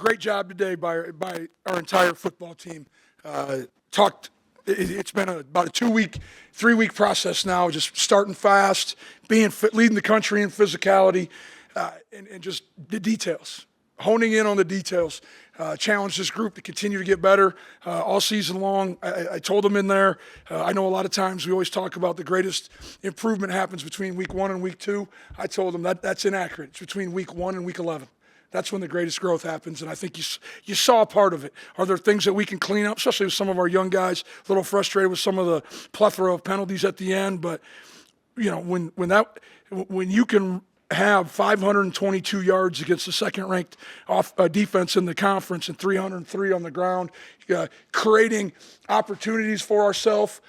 great job today by our entire football team. It's been about a 2-week, 3-week process now, just starting fast, being fit, leading the country in physicality, and just the details, honing in on the details. Challenge this group to continue to get better all season long. I told them in there, I know a lot of times we always talk about the greatest improvement happens between week 1 and week 2. I told them that's inaccurate. It's between week 1 and week 11. That's when the greatest growth happens, and I think you saw a part of it. Are there things that we can clean up, especially with some of our young guys, a little frustrated with some of the plethora of penalties at the end, but you know, when you can have 522 yards against the second-ranked defense in the conference and 303 on the ground, creating opportunities for ourselves,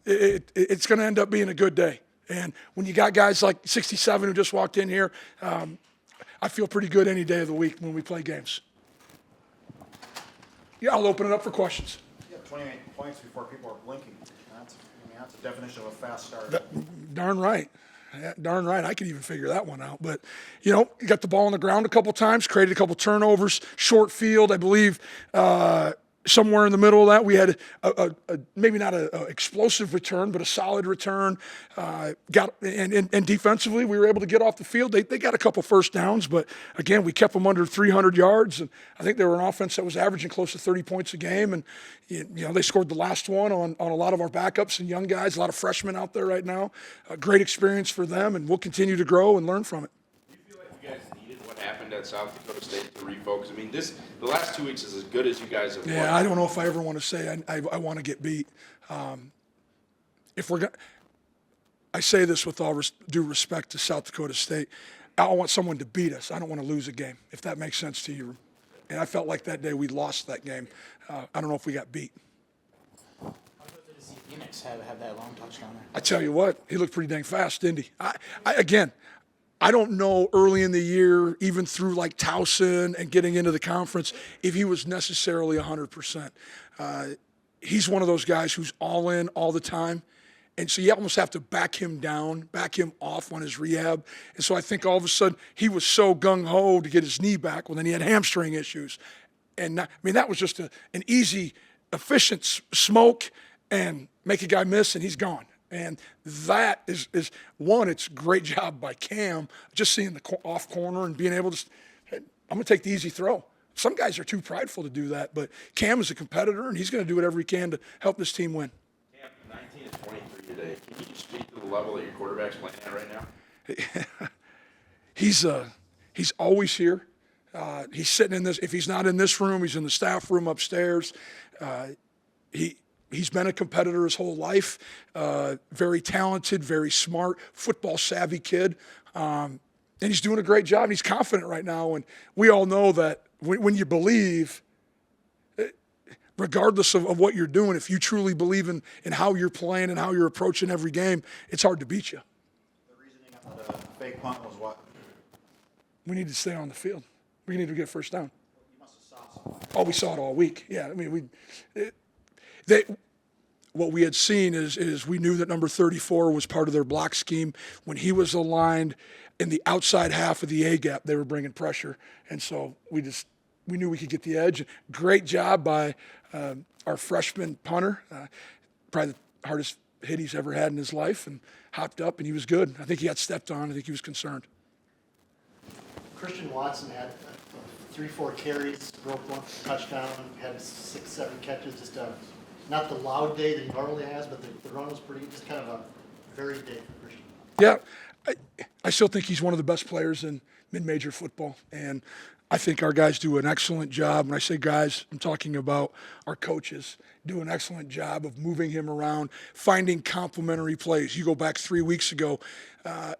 it's going to end up being a good day. And when you got guys like 67 who just walked in here, I feel pretty good any day of the week when we play games. Yeah, I'll open it up for questions. Yeah, 28 points before people are blinking. That's the definition of a fast start. Darn right. Yeah, darn right. I could even figure that one out. But, you know, you got the ball on the ground a couple times, created a couple turnovers, short field, I believe. Somewhere in the middle of that, we had maybe not an explosive return, but a solid return. And defensively, we were able to get off the field. They got a couple first downs, but again, we kept them under 300 yards. And I think they were an offense that was averaging close to 30 points a game. And you know, they scored the last one on a lot of our backups and young guys, a lot of freshmen out there right now. A great experience for them, and we'll continue to grow and learn from it. Happened at South Dakota State to refocus? I mean, the last 2 weeks is as good as you guys have. Yeah, I don't know if I ever want to say I want to get beat. I say this with all due respect to South Dakota State. I want someone to beat us. I don't want to lose a game, if that makes sense to you. And I felt like that day we lost that game. I don't know if we got beat. How good to see Phoenix have that long touchdown there? I tell you what, he looked pretty dang fast, didn't he? I don't know early in the year, even through like Towson and getting into the conference, if he was necessarily 100%. He's one of those guys who's all in all the time. And so you almost have to back him down, back him off on his rehab. And so I think all of a sudden he was so gung-ho to get his knee back. Well, then he had hamstring issues. And that was just an easy, efficient smoke and make a guy miss and he's gone. And that is one, it's a great job by Cam, just seeing the off corner and being able to, hey, I'm going to take the easy throw. Some guys are too prideful to do that, but Cam is a competitor, and he's going to do whatever he can to help this team win. Cam, 19 to 23 today. Can you speak to the level that your quarterback's playing at right now? He's always here. He's sitting in this. If he's not in this room, he's in the staff room upstairs. He's been a competitor his whole life, very talented, very smart, football-savvy kid, and he's doing a great job. And he's confident right now, and we all know that when you believe, regardless of what you're doing, if you truly believe in how you're playing and how you're approaching every game, it's hard to beat you. The reasoning of the fake punt was what? We need to stay on the field. We need to get first down. You must have saw something. Oh, we saw it all week. Yeah, I mean, what we had seen is we knew that number 34 was part of their block scheme. When he was aligned in the outside half of the A gap, they were bringing pressure, and so we knew we could get the edge. Great job by our freshman punter, probably the hardest hit he's ever had in his life, and hopped up, and he was good. I think he got stepped on. I think he was concerned. Christian Watson had 3-4 carries, broke one touchdown, had 6-7 catches. Just not the loud day that he normally has, but the run was pretty, just kind of a varied day for Christian. Yeah, I still think he's one of the best players in mid-major football, and I think our guys do an excellent job. When I say guys, I'm talking about our coaches do an excellent job of moving him around, finding complementary plays. You go back 3 weeks ago,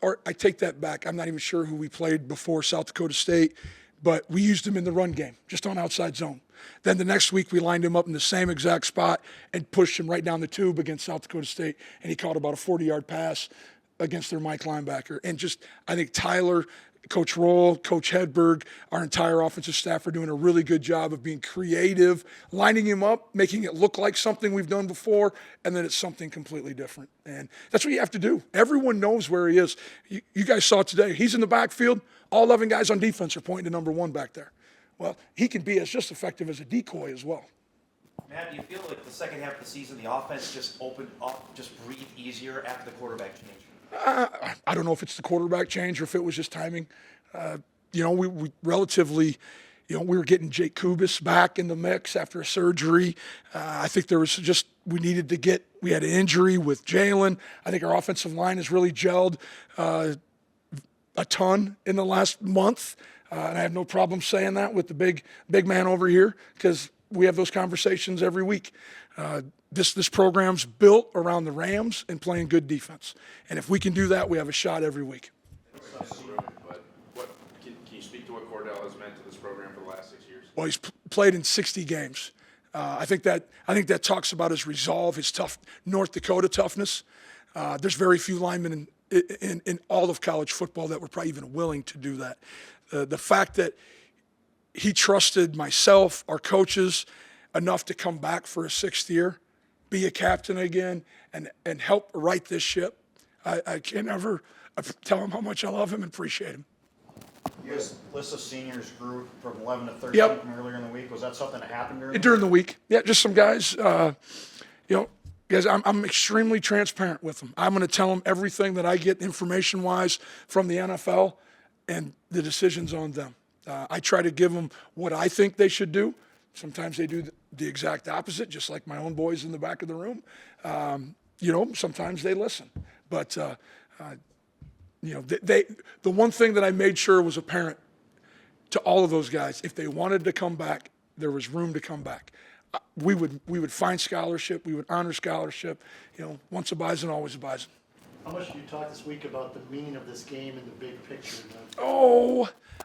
or I take that back. I'm not even sure who we played before South Dakota State, but we used him in the run game, just on outside zone. Then the next week, we lined him up in the same exact spot and pushed him right down the tube against South Dakota State, and he caught about a 40-yard pass against their Mike linebacker. And just, I think Tyler, Coach Roll, Coach Hedberg, our entire offensive staff are doing a really good job of being creative, lining him up, making it look like something we've done before, and then it's something completely different. And that's what you have to do. Everyone knows where he is. You guys saw it today. He's in the backfield. All 11 guys on defense are pointing to number 1 back there. Well, he can be as just effective as a decoy as well. Matt, do you feel like the second half of the season, the offense just opened up, just breathed easier after the quarterback change? I don't know if it's the quarterback change or if it was just timing. We relatively, we were getting Jake Kubis back in the mix after a surgery. I think there was just, we had an injury with Jalen. I think our offensive line has really gelled a ton in the last month. And I have no problem saying that with the big man over here, because we have those conversations every week. This program's built around the Rams and playing good defense. And if we can do that, we have a shot every week. But can you speak to what Cordell has meant to this program for the last 6 years? Well, he's played in 60 games. I think that talks about his resolve, his tough North Dakota toughness. There's very few linemen in all of college football that were probably even willing to do that. The fact that he trusted myself, our coaches, enough to come back for a sixth year, be a captain again, and help right this ship. I can never tell him how much I love him and appreciate him. You guys, list of seniors grew from 11 to 13 Yep. from earlier in the week. Was that something that happened during During the week, yeah, just some guys. Guys, I'm extremely transparent with them. I'm going to tell them everything that I get information-wise from the NFL, and the decision's on them. I try to give them what I think they should do. Sometimes they do the exact opposite, just like my own boys in the back of the room. Sometimes they listen. But, the one thing that I made sure was apparent to all of those guys, if they wanted to come back, there was room to come back. We would find scholarship. We would honor scholarship. Once a Bison, always a Bison. How much did you talk this week about the meaning of this game in the big picture?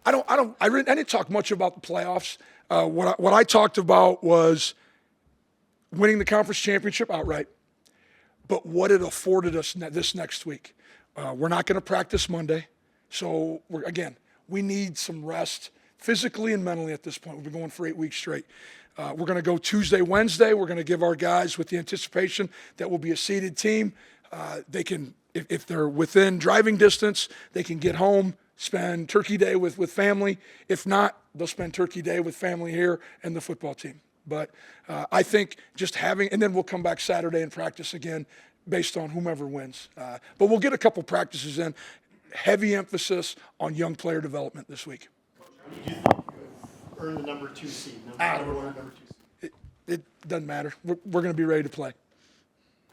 I didn't talk much about the playoffs. What I talked about was winning the conference championship outright, but what it afforded us this next week. We're not going to practice Monday, so we need some rest physically and mentally at this point. We've been going for 8 weeks straight. We're going to go Tuesday, Wednesday. We're going to give our guys, with the anticipation that we'll be a seeded team, they can, if they're within driving distance, they can get home, spend Turkey Day with family. If not, they'll spend Turkey Day with family here and the football team. But I think just and then we'll come back Saturday and practice again based on whomever wins. But we'll get a couple practices in. Heavy emphasis on young player development this week. Do you think you earn the number 2 seed? Number 2 seed. It doesn't matter. We're going to be ready to play.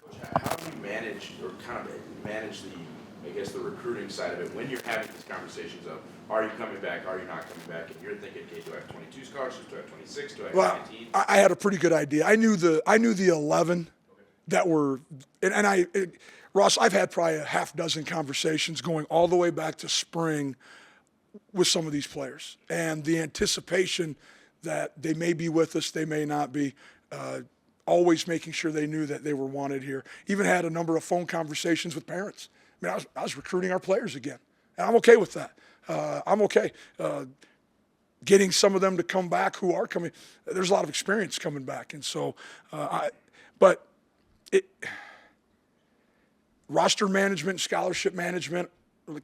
Coach, how do you manage the recruiting side of it when you're having these conversations of, are you coming back, are you not coming back, and you're thinking, okay, do I have 22 scholarships, do I have 26, do I have 19? I had a pretty good idea. I knew the 11 that were, Ross, I've had probably a half dozen conversations going all the way back to spring with some of these players, and the anticipation that they may be with us, they may not be, always making sure they knew that they were wanted here. Even had a number of phone conversations with parents. I was recruiting our players again, and I'm okay with that. I'm okay. Getting some of them to come back who are coming. There's a lot of experience coming back, and so, roster management, scholarship management,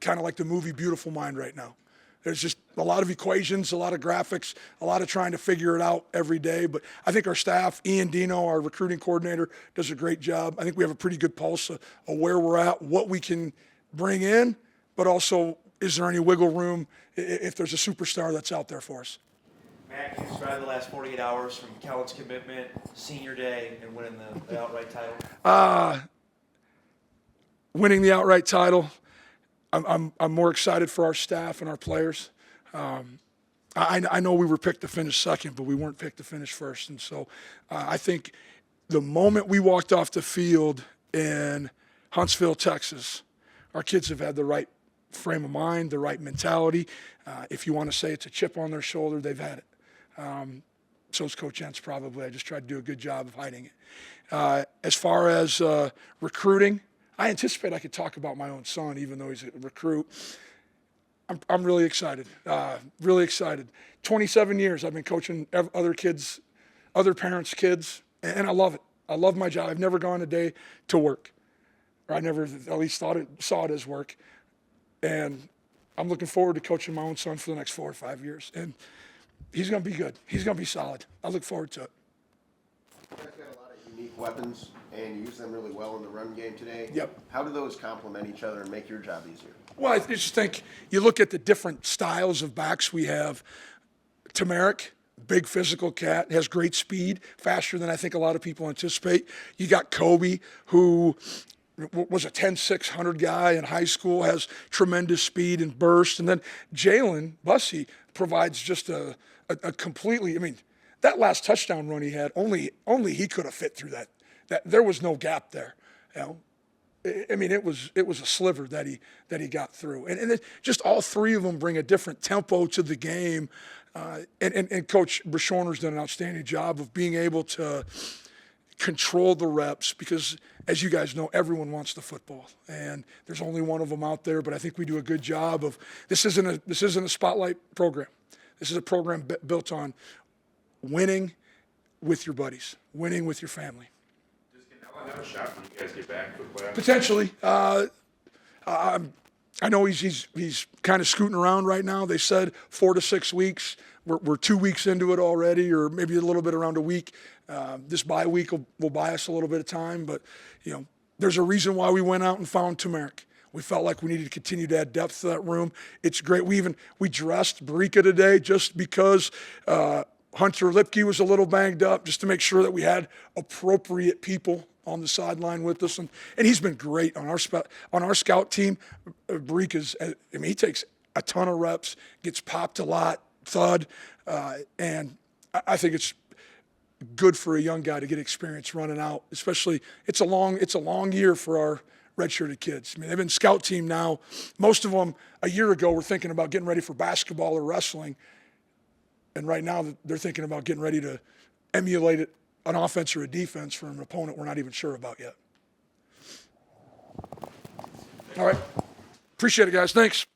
kind of like the movie Beautiful Mind right now. There's just a lot of equations, a lot of graphics, a lot of trying to figure it out every day. But I think our staff, Ian Dino, our recruiting coordinator, does a great job. I think we have a pretty good pulse of where we're at, what we can bring in, but also is there any wiggle room if there's a superstar that's out there for us. Matt, can you describe the last 48 hours from Kellen's commitment, senior day, and winning the outright title? Winning the outright title. I'm more excited for our staff and our players. I know we were picked to finish second, but we weren't picked to finish first. And so I think the moment we walked off the field in Huntsville, Texas, our kids have had the right frame of mind, the right mentality. If you want to say it's a chip on their shoulder, they've had it. So is Coach Entz probably. I just tried to do a good job of hiding it. As far as recruiting, I anticipate I could talk about my own son, even though he's a recruit. I'm really excited, really excited. 27 years I've been coaching other kids, other parents' kids, and I love it. I love my job. I've never gone a day to work, or I never at least saw it as work. And I'm looking forward to coaching my own son for the next 4 or 5 years. And he's going to be good. He's going to be solid. I look forward to it. You guys got a lot of unique weapons, and you use them really well in the run game today. Yep. How do those complement each other and make your job easier? Well, I just think you look at the different styles of backs we have. Tamerik, big physical cat, has great speed, faster than I think a lot of people anticipate. You got Kobe, who was a 10.6 100 guy in high school, has tremendous speed and burst. And then Jalen Bussey provides just a completely, I mean, that last touchdown run he had, only he could have fit through that. There was no gap there. You know? I mean, it was a sliver that he got through, and just all three of them bring a different tempo to the game, and Coach Brishorner's done an outstanding job of being able to control the reps because, as you guys know, everyone wants the football, and there's only one of them out there. But I think we do a good job of this isn't a spotlight program. This is a program built on winning with your buddies, winning with your family. Have a shot when you guys get back for the playoffs? Potentially. I know he's kind of scooting around right now. They said 4 to 6 weeks. We're 2 weeks into it already, or maybe a little bit around a week. This bye week will buy us a little bit of time, but there's a reason why we went out and found Tamerik. We felt like we needed to continue to add depth to that room. It's great. We dressed Barika today just because Hunter Lipke was a little banged up, just to make sure that we had appropriate people on the sideline with us, and he's been great on our scout team. Barika's, he takes a ton of reps, gets popped a lot, thud, and I think it's good for a young guy to get experience running out. Especially, it's a long year for our redshirted kids. I mean, they've been scout team now. Most of them a year ago were thinking about getting ready for basketball or wrestling, and right now they're thinking about getting ready to emulate an offense or a defense from an opponent we're not even sure about yet. All right. Appreciate it, guys. Thanks.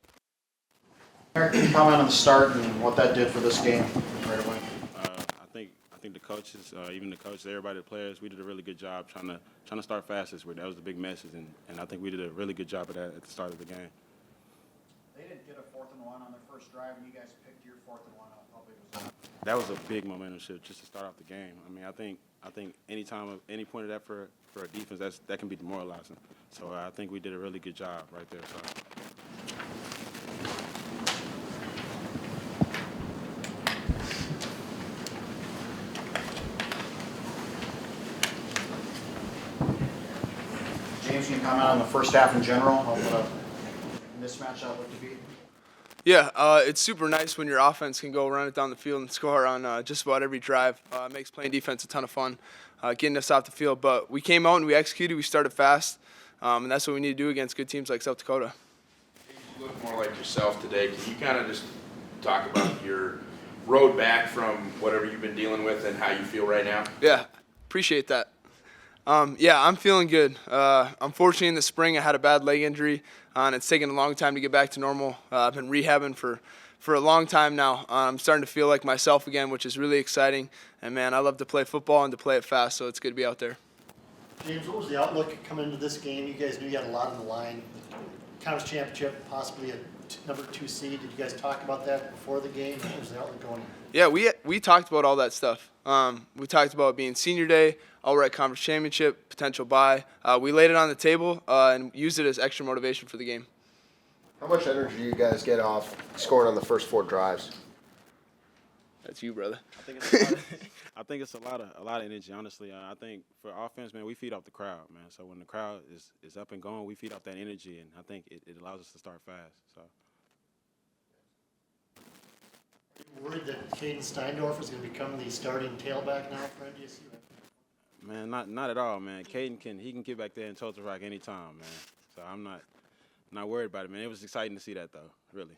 Eric, can you comment on the start and what that did for this game right away? I think the coaches, even the coaches, everybody, the players, we did a really good job trying to start fast this week. That was the big message, and I think we did a really good job of that at the start of the game. They didn't get a 4th and 1 on their first drive, and you guys picked your 4th and 1 up. How big was that? That was a big momentum shift just to start off the game. I mean, I think any time, any point of that for a defense, that can be demoralizing. So I think we did a really good job right there. So. James, can you comment on the first half in general, on what a mismatch that looked to be? Yeah, it's super nice when your offense can go run it down the field and score on just about every drive. It makes playing defense a ton of fun, getting us off the field. But we came out and we executed. We started fast, and that's what we need to do against good teams like South Dakota. You look more like yourself today. Can you kind of just talk about your road back from whatever you've been dealing with and how you feel right now? Yeah, appreciate that. Yeah, I'm feeling good. Unfortunately, in the spring, I had a bad leg injury, and it's taken a long time to get back to normal. I've been rehabbing for a long time now. I'm starting to feel like myself again, which is really exciting. And, man, I love to play football and to play it fast, so it's good to be out there. James, what was the outlook coming into this game? You guys knew you had a lot on the line. Conference championship, possibly a number 2 seed. Did you guys talk about that before the game? What was the outlook going? Yeah, we talked about all that stuff. We talked about being senior day, all-right conference championship, potential bye. We laid it on the table and used it as extra motivation for the game. How much energy do you guys get off scoring on the first 4 drives? That's you, brother. I think it's a lot of energy, honestly. I think for offense, man, we feed off the crowd, man. So when the crowd is up and going, we feed off that energy, and I think it allows us to start fast. So. Worried that Caden Steindorf is going to become the starting tailback now for NDSU? Man, not at all, man. Caden can get back there and toe the rock anytime, man. So I'm not worried about it, man. It was exciting to see that, though, really.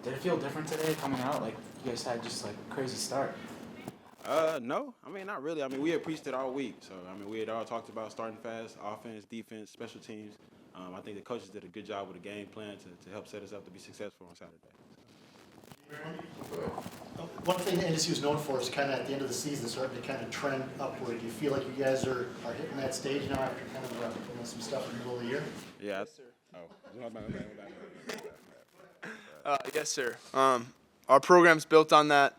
Did it feel different today coming out? Like you guys had just like a crazy start. No. I mean, not really. I mean, we had preached it all week. So, I mean, we had all talked about starting fast, offense, defense, special teams. I think the coaches did a good job with the game plan to help set us up to be successful on Saturday. One thing that NDSU is known for is kind of at the end of the season starting to kind of trend upward. Do you feel like you guys are hitting that stage now after kind of some stuff in the middle of the year? Yeah. Yes, sir. Oh, my bad. Yes, sir. Our program's built on that.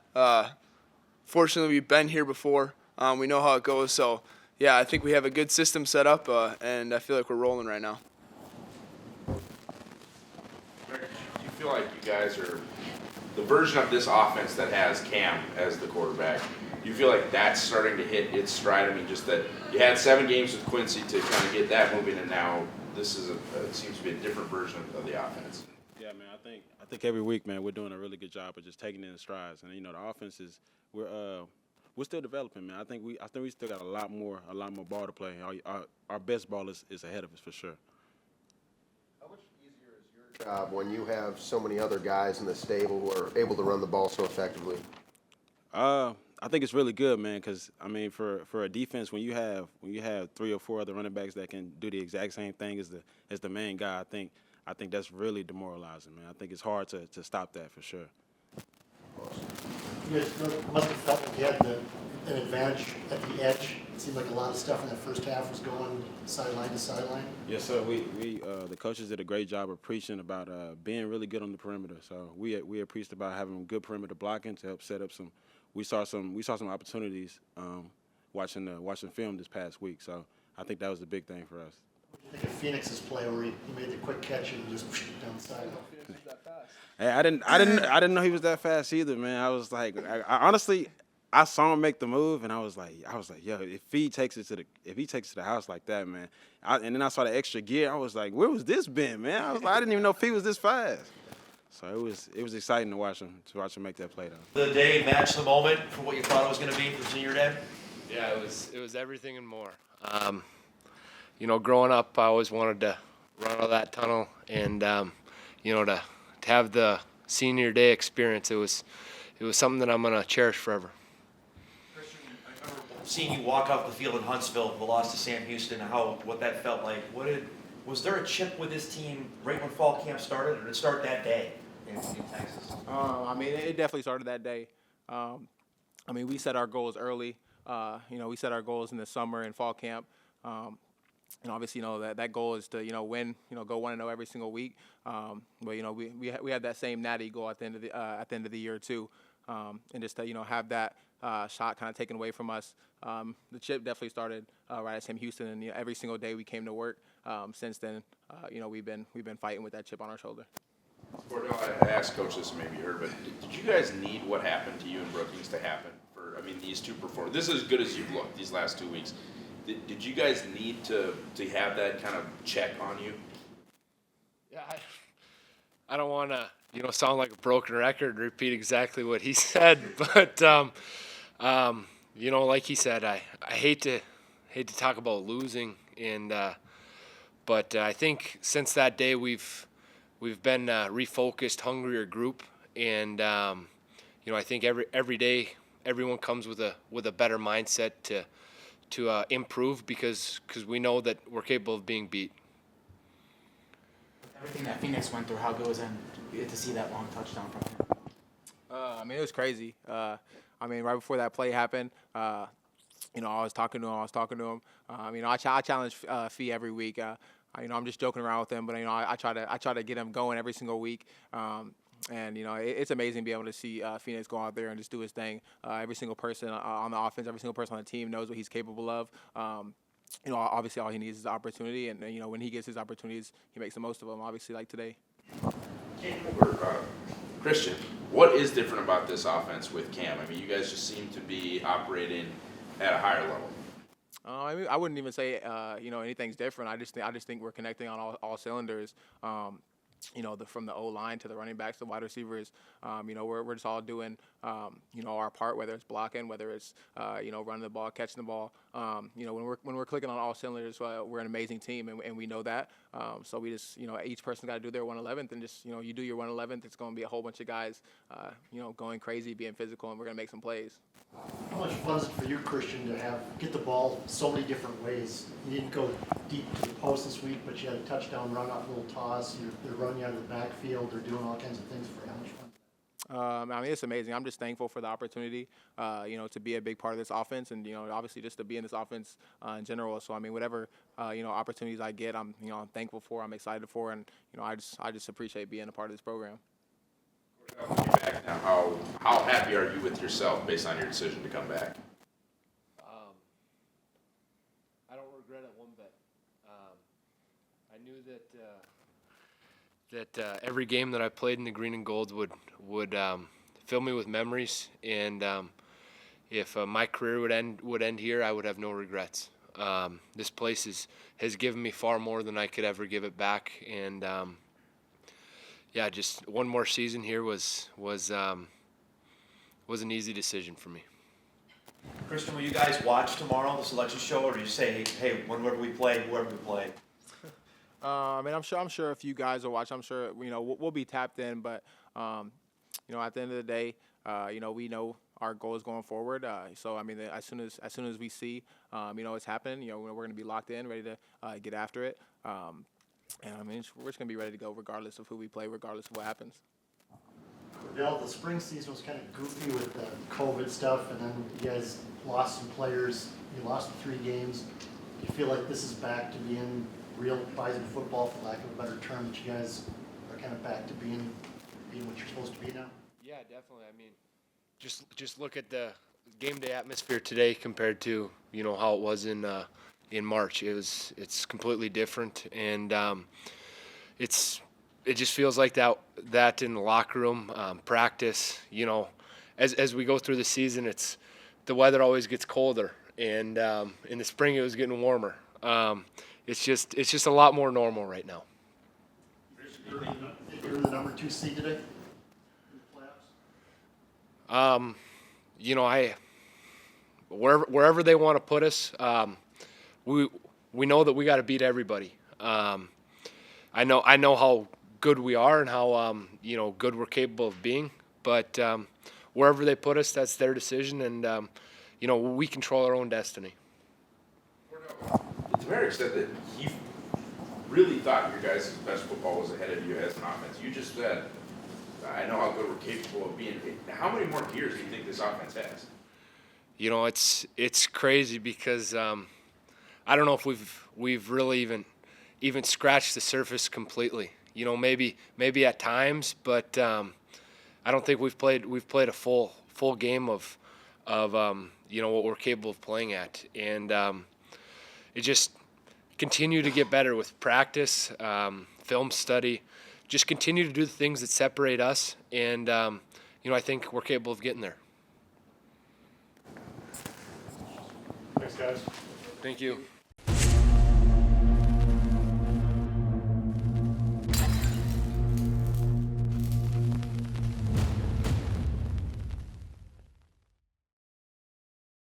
Fortunately, we've been here before. We know how it goes. So, yeah, I think we have a good system set up, and I feel like we're rolling right now. Do you feel like you guys are the version of this offense that has Cam as the quarterback? Do you feel like that's starting to hit its stride? I mean, just that you had 7 games with Quincy to kind of get that moving, and now this is it seems to be a different version of the offense. Yeah, man. I think every week, man, we're doing a really good job of just taking it in strides. And the offense is we're still developing, man. I think we still got a lot more ball to play. Our best ball is ahead of us for sure. How much easier is your job when you have so many other guys in the stable who are able to run the ball so effectively? I think it's really good, man, because I mean, for a defense, when you have 3 or 4 other running backs that can do the exact same thing as the main guy, I think that's really demoralizing, man. I think it's hard to stop that for sure. You guys must have felt like you had an advantage at the edge. It seemed like a lot of stuff in that first half was going sideline to sideline. Yes, sir. We the coaches did a great job of preaching about being really good on the perimeter. So we preached about having good perimeter blocking to help set up some. We saw some opportunities watching film this past week. So I think that was the big thing for us. What do you think of Phoenix's play where he made the quick catch and just down the sideline? Hey, I didn't know he was that fast either, man. I was like, I honestly, I saw him make the move, and I was like, yo, if he takes it to the house like that, man. And then I saw the extra gear. I was like, where was this been, man? I didn't even know if he was this fast. So it was exciting to watch him make that play though. The day matched the moment for what you thought it was going to be for senior day? Yeah, it was everything and more. Growing up, I always wanted to run out of that tunnel, and to have the senior day experience, it was something that I'm gonna cherish forever. Christian, I remember seeing you walk off the field in Huntsville, the loss to Sam Houston, what that felt like. Was there a chip with this team right when fall camp started, or did it start that day in Texas? I mean, it definitely started that day. We set our goals early. We set our goals in the summer and fall camp. Obviously, that goal is to, win, go 1-0 every single week. But we had that same natty goal at the end of the year too, and just to have that shot kind of taken away from us. The chip definitely started right at Sam Houston, and every single day we came to work. Since then, we've been fighting with that chip on our shoulder. Cordell, I asked Coach this, maybe you heard, but did you guys need what happened to you and Brookings to happen these two performances? This is as good as you've looked these last 2 weeks. Did you guys need to have that kind of check on you? Yeah, I don't want to sound like a broken record and repeat exactly what he said, but like he said, I hate to talk about losing, and but I think since that day we've been refocused, hungrier group, and I think every day everyone comes with a better mindset to improve because we know that we're capable of being beat. Everything that Phoenix went through, how good was it to see that long touchdown from him? It was crazy. Right before that play happened, I was talking to him. I challenge Fee every week. I'm just joking around with him, but I try to get him going every single week. It's amazing to be able to see Phoenix go out there and just do his thing. Every single person on the offense, every single person on the team knows what he's capable of. Obviously all he needs is opportunity, and when he gets his opportunities, he makes the most of them. Obviously, like today. Christian, what is different about this offense with Cam? I mean, you guys just seem to be operating at a higher level. I wouldn't even say anything's different. I just think we're connecting on all cylinders. From the O-line to the running backs, the wide receivers, we're just all doing, our part, whether it's blocking, whether it's, running the ball, catching the ball. When we're clicking on all cylinders, we're an amazing team, and we know that. So we just, each person's got to do their 111th, and just, you do your 111th. It's going to be a whole bunch of guys, going crazy, being physical, and we're going to make some plays. How much fun is it for you, Christian, to get the ball so many different ways? You didn't go deep to the post this week, but you had a touchdown run off a little toss. They're running you out of the backfield. They're doing all kinds of things for you. How much fun? It's amazing. I'm just thankful for the opportunity, to be a big part of this offense, and obviously just to be in this offense in general. So whatever opportunities I get, I'm thankful for. I'm excited for, and I just appreciate being a part of this program. You're back now. How happy are you with yourself based on your decision to come back? I don't regret it one bit. I knew that every game that I played in the green and gold would fill me with memories, and if my career would end here, I would have no regrets. This place has given me far more than I could ever give it back, and yeah, just one more season here was an easy decision for me. Christian, will you guys watch tomorrow, the selection show, or do you say, hey, whenever we play, whoever we play? I mean, I'm sure if you guys will watch, I'm sure we'll be tapped in. But at the end of the day, we know our goals going forward. So I mean, as soon as we see, it's happening, we're going to be locked in, ready to get after it. And I mean, we're just going to be ready to go regardless of who we play, regardless of what happens. Cordell, the spring season was kind of goofy with the COVID stuff, and then you guys lost some players. You lost 3 games. Do you feel like this is back to being real Bison football, for lack of a better term, that you guys are kind of back to being what you're supposed to be now? Yeah, definitely. I mean, just look at the game day atmosphere today compared to how it was in March. It's completely different, and it just feels like that in the locker room, practice. As we go through the season, the weather always gets colder, and in the spring it was getting warmer. It's just a lot more normal right now. You're the number 2 seed today in the playoffs? Wherever they want to put us, we know that we got to beat everybody. I know how good we are and how good we're capable of being, but wherever they put us, that's their decision, and we control our own destiny. Tamerik said that he really thought your guys' best football was ahead of you as an offense. You just said, I know how good we're capable of being. How many more gears do you think this offense has? It's crazy because I don't know if we've really even scratched the surface completely. Maybe at times, but I don't think we've played a full game of what we're capable of playing at, and it just continue to get better with practice, film study, just continue to do the things that separate us, and I think we're capable of getting there. Thanks, guys. Thank you.